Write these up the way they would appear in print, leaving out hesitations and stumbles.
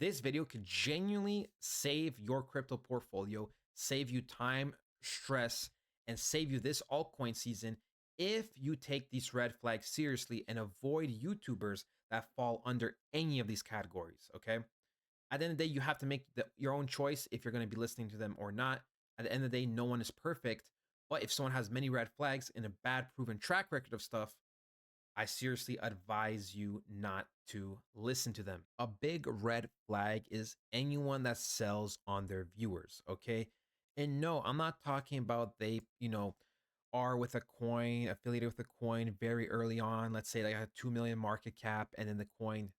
this video could genuinely save your crypto portfolio, save you time, stress, and save you this altcoin season if you take these red flags seriously and avoid YouTubers that fall under any of these categories, okay? At the end of the day, you have to make your own choice if you're going to be listening to them or not. At the end of the day, no one is perfect. But if someone has many red flags and a bad proven track record of stuff, I seriously advise you not to listen to them. A big red flag is anyone that sells on their viewers, okay? And no, I'm not talking about they, are with a coin, affiliated with a coin very early on. Let's say they have 2 million market cap and then the coin,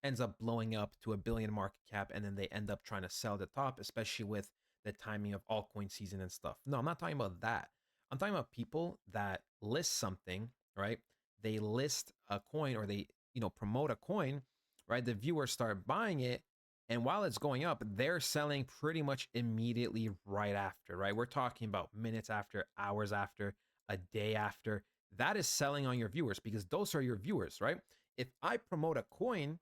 ends up blowing up to 1 billion market cap and then they end up trying to sell the top, especially with the timing of altcoin season and stuff. No, I'm not talking about that. I'm talking about people that list something, right? They list a coin or they, promote a coin, right? The viewers start buying it. And while it's going up, they're selling pretty much immediately right after, right? We're talking about minutes after, hours after, a day after. That is selling on your viewers because those are your viewers, right? If I promote a coin,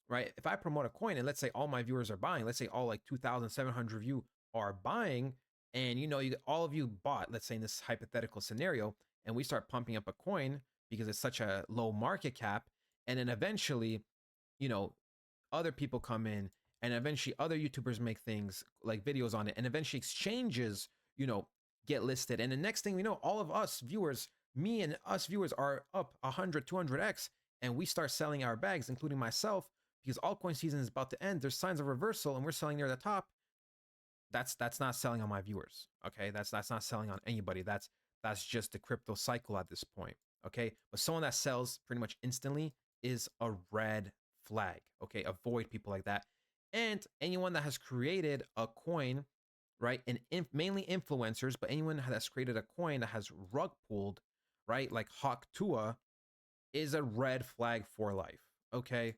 right? If I promote a coin and let's say all my viewers are buying, let's say all like 2,700 of you are buying, and all of you bought, let's say in this hypothetical scenario, and we start pumping up a coin because it's such a low market cap, and then eventually, you know, other people come in and eventually other YouTubers make things like videos on it, and eventually exchanges, get listed. And the next thing we know, all of us viewers, me and us viewers are up 100, 200x, and we start selling our bags, including myself, because altcoin season is about to end. There's signs of reversal and we're selling near the top. That's not selling on my viewers. Okay. That's not selling on anybody. That's just the crypto cycle at this point. Okay. But someone that sells pretty much instantly is a red flag. Okay. Avoid people like that. And anyone that has created a coin, right? And mainly influencers, but anyone that's created a coin that has rug pulled, right? Like Hawk Tua is a red flag for life. Okay.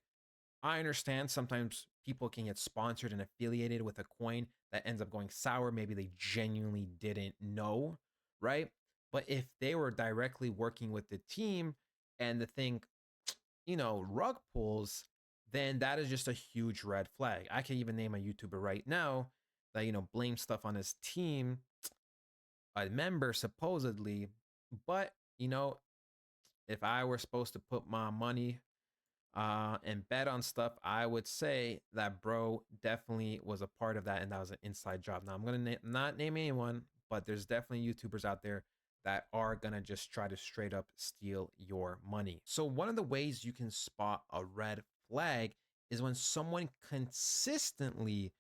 I understand sometimes people can get sponsored and affiliated with a coin that ends up going sour. Maybe they genuinely didn't know, right? But if they were directly working with the team and the thing, rug pulls, then that is just a huge red flag. I can even name a YouTuber right now that, blames stuff on his team, a member supposedly. But, if I were supposed to put my money and bet on stuff, I would say that bro definitely was a part of that, and that was an inside job. Now I'm gonna not name anyone, but there's definitely YouTubers out there that are gonna just try to straight up steal your money. So one of the ways you can spot a red flag is when someone consistently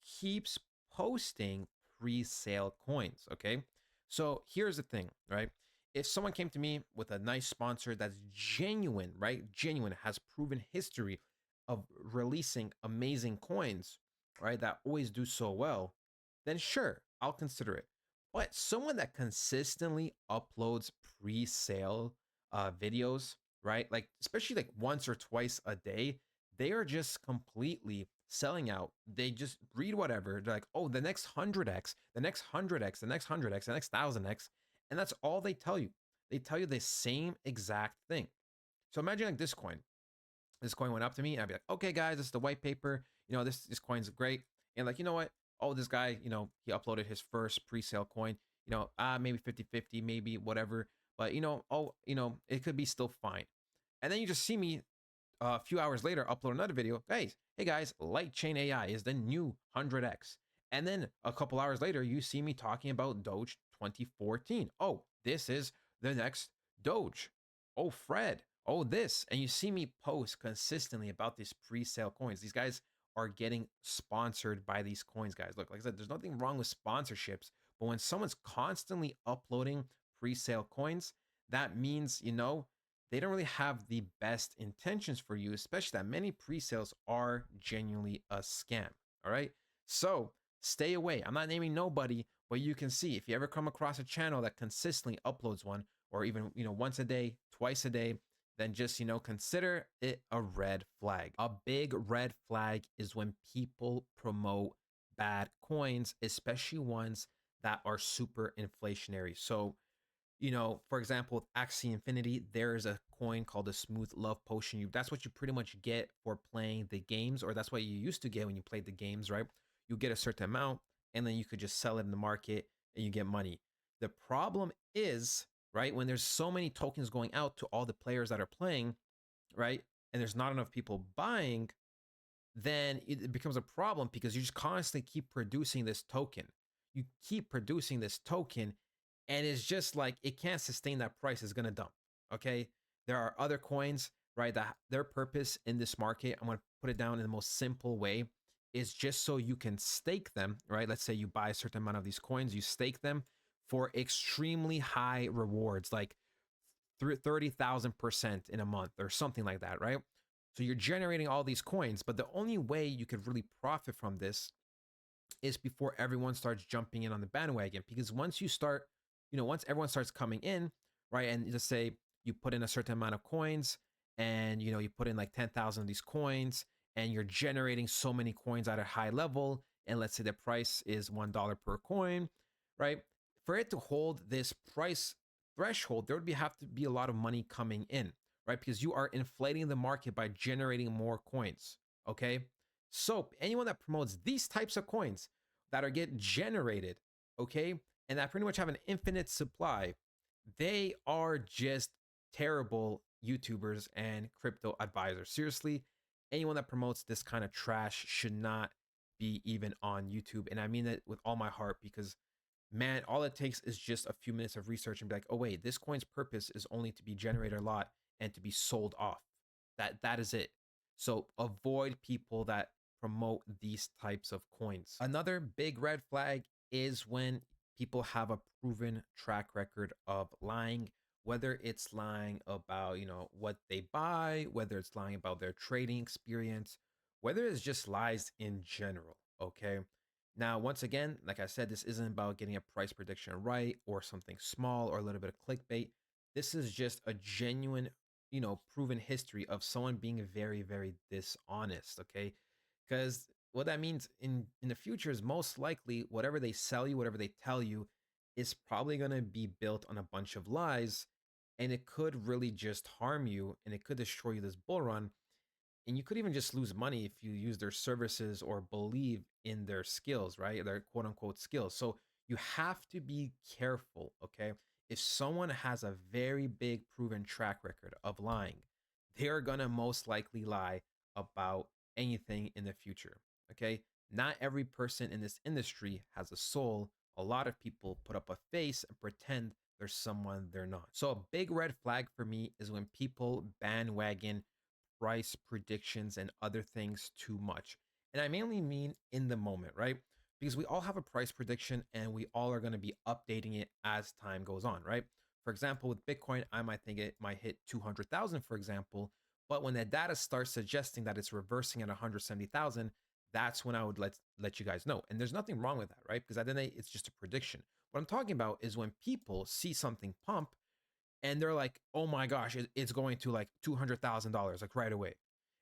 keeps posting pre-sale coins. Okay, so here's the thing, right? If someone came to me with a nice sponsor that's genuine, right? Genuine, has proven history of releasing amazing coins, right? That always do so well, then sure, I'll consider it. But someone that consistently uploads pre-sale videos, right? Like especially like once or twice a day, they are just completely selling out. They just read whatever. They're like, oh, the next 100x, the next 100x, the next 100x, the next 1000x. And that's all they tell you. They tell you the same exact thing. So imagine like this coin. This coin went up to me and I'd be like, okay, guys, this is the white paper. This coin's great. And like, you know what? Oh, this guy, he uploaded his first pre-sale coin, maybe 50-50, maybe whatever. But, it could be still fine. And then you just see me a few hours later upload another video. Hey guys, Lightchain AI is the new 100x. And then a couple hours later, you see me talking about Doge 2014. Oh, this is the next Doge. Oh, Fred. Oh, this. And you see me post consistently about these pre-sale coins. These guys are getting sponsored by these coins, guys. Look, like I said, there's nothing wrong with sponsorships, but when someone's constantly uploading pre-sale coins, that means, they don't really have the best intentions for you, especially that many pre-sales are genuinely a scam. All right. So stay away. I'm not naming nobody, but you can see if you ever come across a channel that consistently uploads one, or even, once a day, twice a day, then just, consider it a red flag. A big red flag is when people promote bad coins, especially ones that are super inflationary. So, For example, with Axie Infinity, there's a coin called the Smooth Love Potion. That's what you pretty much get for playing the games, or that's what you used to get when you played the games, right? You get a certain amount, and then you could just sell it in the market and you get money. The problem is, right, when there's so many tokens going out to all the players that are playing, right, and there's not enough people buying, then it becomes a problem because you just constantly keep producing this token. You keep producing this token, and it's just like it can't sustain that price. It's gonna dump. Okay. There are other coins, right? That their purpose in this market, I'm gonna put it down in the most simple way, is just so you can stake them, right? Let's say you buy a certain amount of these coins, you stake them for extremely high rewards, like 30,000% in a month or something like that, right? So you're generating all these coins, but the only way you could really profit from this is before everyone starts jumping in on the bandwagon. Because once you start, once everyone starts coming in, right, and just say you put in a certain amount of coins and, you put in like 10,000 of these coins and you're generating so many coins at a high level. And let's say the price is $1 per coin, right? For it to hold this price threshold, there would have to be a lot of money coming in, right? Because you are inflating the market by generating more coins. Okay. So anyone that promotes these types of coins that are get generated, okay, and that pretty much have an infinite supply, they are just terrible YouTubers and crypto advisors. Seriously, anyone that promotes this kind of trash should not be even on YouTube. And I mean that with all my heart because man, all it takes is just a few minutes of research and be like, oh wait, this coin's purpose is only to be generated a lot and to be sold off. That is it. So avoid people that promote these types of coins. Another big red flag is when people have a proven track record of lying, whether it's lying about, what they buy, whether it's lying about their trading experience, whether it's just lies in general, okay? Now, once again, like I said, this isn't about getting a price prediction right or something small or a little bit of clickbait. This is just a genuine, proven history of someone being very, very dishonest. Okay. Because what that means in the future is most likely whatever they sell you, whatever they tell you, is probably going to be built on a bunch of lies. And it could really just harm you and it could destroy you this bull run, and you could even just lose money if you use their services or believe in their skills, right? Their quote unquote skills. So you have to be careful, okay? If someone has a very big proven track record of lying, they're gonna most likely lie about anything in the future, okay? Not every person in this industry has a soul. A lot of people put up a face and pretend they're someone they're not. So a big red flag for me is when people bandwagon price predictions and other things too much. And I mainly mean in the moment, right? Because we all have a price prediction and we all are going to be updating it as time goes on, right? For example, with Bitcoin, I might think it might hit 200,000, for example. But when that data starts suggesting that it's reversing at 170,000, that's when I would let you guys know. And there's nothing wrong with that, right? Because at the end of the day, it's just a prediction. What I'm talking about is when people see something pump and they're like, oh my gosh, it's going to like $200,000 like right away.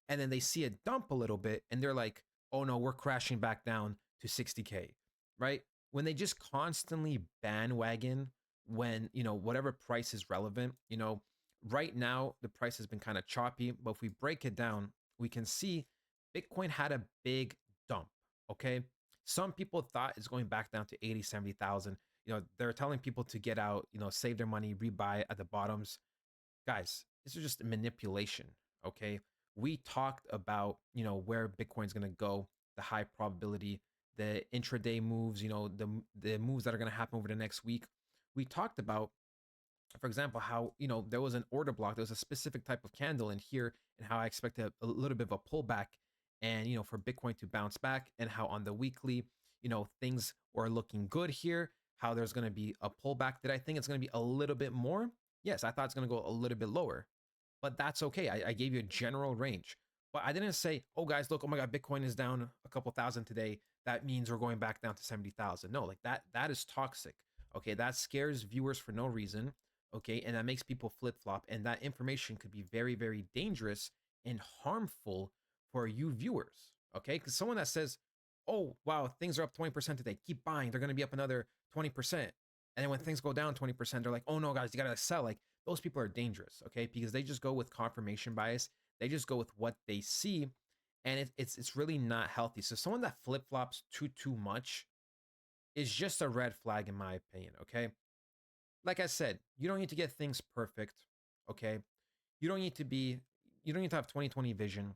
And then they see it dump a little bit and they're like, oh no, we're crashing back down to 60K, right? When they just constantly bandwagon when, whatever price is relevant, right now the price has been kind of choppy, but if we break it down, we can see Bitcoin had a big dump, okay? Some people thought it's going back down to 80, 70,000. They're telling people to get out, save their money, rebuy at the bottoms. Guys, this is just manipulation. Okay. We talked about, where Bitcoin's going to go, the high probability, the intraday moves, the moves that are going to happen over the next week. We talked about, for example, how, there was an order block, there was a specific type of candle in here, and how I expected a little bit of a pullback and, for Bitcoin to bounce back, and how on the weekly, things were looking good here, how there's going to be a pullback. Did I think it's going to be a little bit more? Yes, I thought it's going to go a little bit lower, but that's okay. I gave you a general range, but I didn't say, oh guys, look, oh my God, Bitcoin is down a couple thousand today. That means we're going back down to 70,000. No, like that is toxic. Okay. That scares viewers for no reason. Okay. And that makes people flip flop. And that information could be very, very dangerous and harmful for you viewers. Okay. Because someone that says, oh, wow, things are up 20% today, keep buying, they're going to be up another 20%. And then when things go down 20%, they're like, oh no, guys, you gotta sell. Like those people are dangerous, okay? Because they just go with confirmation bias. They just go with what they see, and it's really not healthy. So someone that flip flops too much is just a red flag in my opinion. Okay, like I said, you don't need to get things perfect. Okay, you don't need to be, you don't need to have 2020 vision.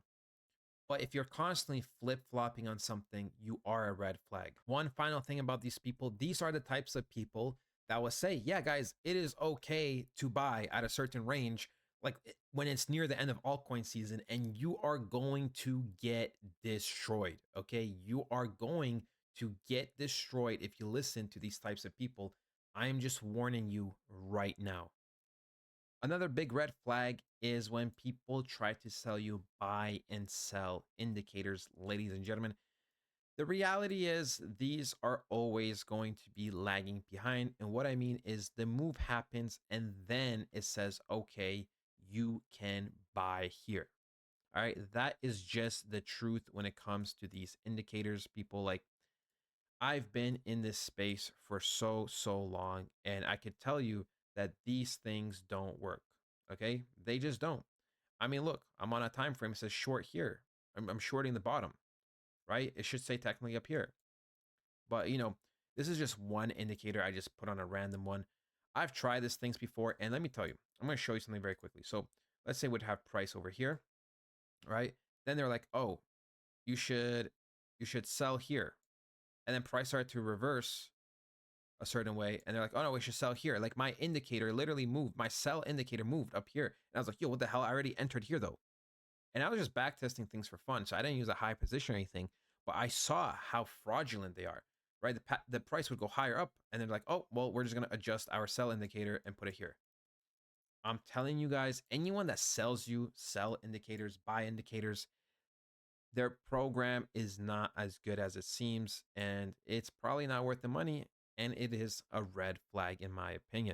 But if you're constantly flip flopping on something, you are a red flag. One final thing about these people, these are the types of people that will say, yeah, guys, it is okay to buy at a certain range, like when it's near the end of altcoin season, and you are going to get destroyed. Okay. You are going to get destroyed if you listen to these types of people. I am just warning you right now. Another big red flag is when people try to sell you buy and sell indicators, ladies and gentlemen. The reality is these are always going to be lagging behind. And what I mean is the move happens and then it says, okay, you can buy here. All right. That is just the truth when it comes to these indicators. People like, I've been in this space for so long, and I could tell you that these things don't work. Okay, they just don't. I mean, look, I'm on a time frame. It says short here. I'm shorting the bottom, right? It should say technically up here, but this is just one indicator. I just put on a random one. I've tried these things before, and let me tell you, I'm going to show you something very quickly. So let's say we'd have price over here, right? Then they're like, oh, you should sell here, and then price started to reverse a certain way, and they're like, oh no, we should sell here. Like my indicator literally moved, my sell indicator moved up here, and I was like, yo, what the hell? I already entered here though. And I was just back testing things for fun, so I didn't use a high position or anything, but I saw how fraudulent they are, right? The price would go higher up, and they're like, oh well, we're just going to adjust our sell indicator and put it here. I'm telling you guys, anyone that sells you sell indicators, buy indicators, their program is not as good as it seems, and it's probably not worth the money, and it is a red flag in my opinion.